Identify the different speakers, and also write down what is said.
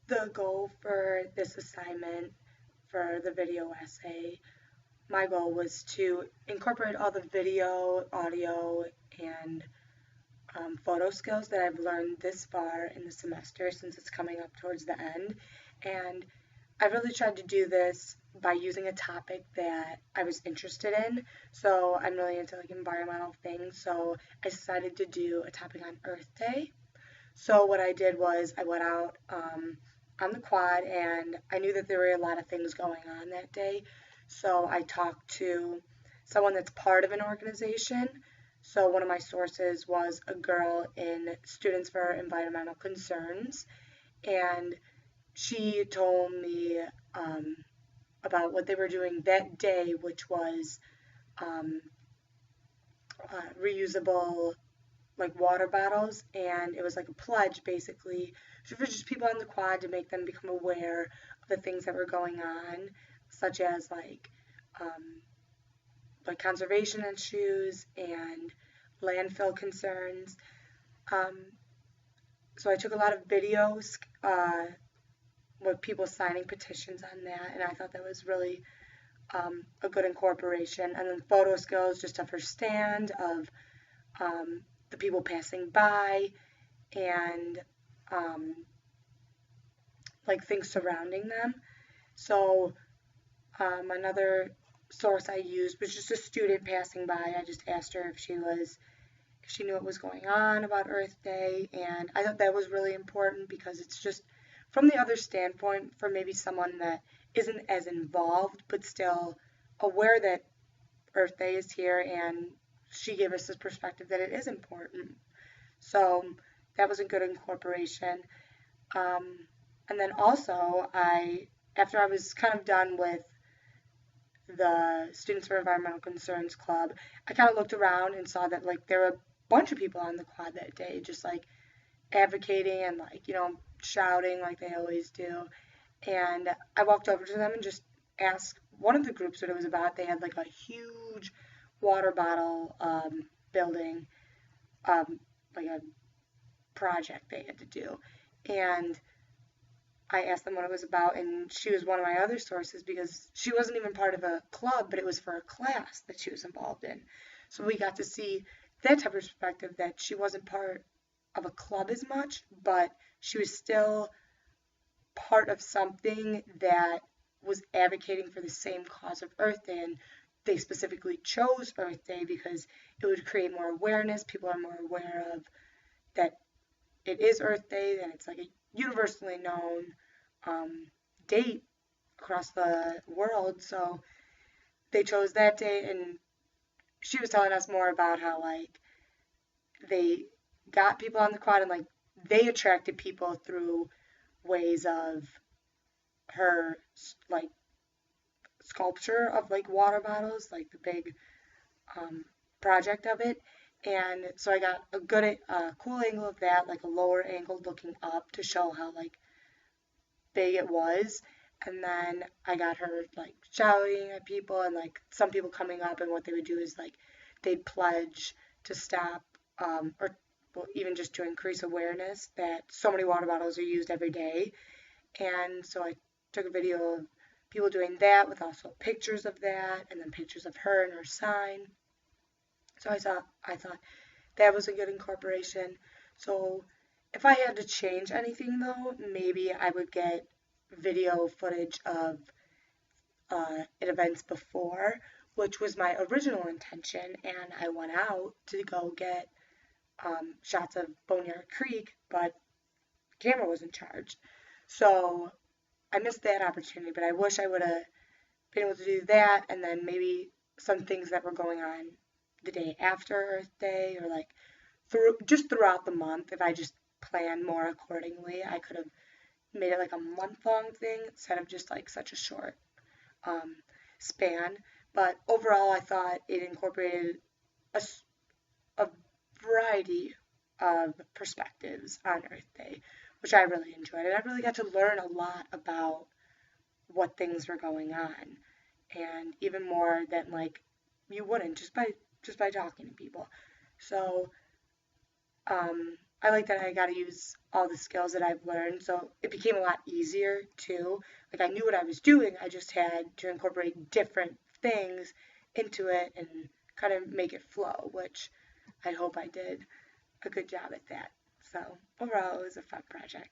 Speaker 1: The goal for this assignment for the video essay, my goal was to incorporate all the video, audio, and photo skills that I've learned this far in the semester since it's coming up towards the end. And I really tried to do this by using a topic that I was interested in. So I'm really into like environmental things. So I decided to do a topic on Earth Day. So what I did was I went out on the quad, and I knew that there were a lot of things going on that day. So I talked to someone that's part of an organization. So one of my sources was a girl in Students for Environmental Concerns, and she told me about what they were doing that day, which was um, reusable like water bottles, and it was like a pledge basically for just people on the quad to make them become aware of the things that were going on, such as like conservation issues and landfill concerns. Um, so I took a lot of videos with people signing petitions on that, and I thought that was really a good incorporation. And then photo skills, just of her stand, of the people passing by, and um, like things surrounding them. So another source I used was just a student passing by. I just asked her if she knew what was going on about Earth Day, and I thought that was really important because it's just from the other standpoint for maybe someone that isn't as involved but still aware that Earth Day is here, and she gave us this perspective that it is important. So that was a good incorporation. Um, and then also, after I was kind of done with the Students for Environmental Concerns Club, I kind of looked around and saw that like there were a bunch of people on the quad that day, just like advocating and like shouting like they always do. And I walked over to them and just asked one of the groups what it was about. They had like a huge water bottle building, like a project they had to do. And I asked them what it was about, and she was one of my other sources because she wasn't even part of a club, but it was for a class that she was involved in. So we got to see that type of perspective, that she wasn't part of a club as much, but she was still part of something that was advocating for the same cause of Earth Day. And they specifically chose Earth Day because it would create more awareness. People are more aware of that it is Earth Day, and it's like a universally known date across the world. So they chose that day, and she was telling us more about how like they got people on the quad, and like they attracted people through ways of her like sculpture of like water bottles, like the big um, project of it. And so I got a good, cool angle of that, like a lower angle looking up to show how like big it was. And then I got her like shouting at people, and like some people coming up, and what they would do is like they'd pledge to stop, or well, even just to increase awareness that so many water bottles are used every day. And so I took a video of people doing that with also pictures of that, and then pictures of her and her sign. So I thought that was a good incorporation. So if I had to change anything though, maybe I would get video footage of events before, which was my original intention, and I went out to go get shots of Boneyard Creek, but camera wasn't charged. So I missed that opportunity, but I wish I would have been able to do that, and then maybe some things that were going on the day after Earth Day, or like throughout the month. If I just planned more accordingly, I could have made it like a month-long thing instead of just like such a short um, span. But overall, I thought it incorporated a, a variety of perspectives on Earth Day, which I really enjoyed. And I really got to learn a lot about what things were going on, and even more than like you wouldn't just by talking to people. So I like that I got to use all the skills that I've learned, so it became a lot easier too. Like I knew what I was doing, I just had to incorporate different things into it and kind of make it flow, which I hope I did a good job at that. So overall, it was a fun project.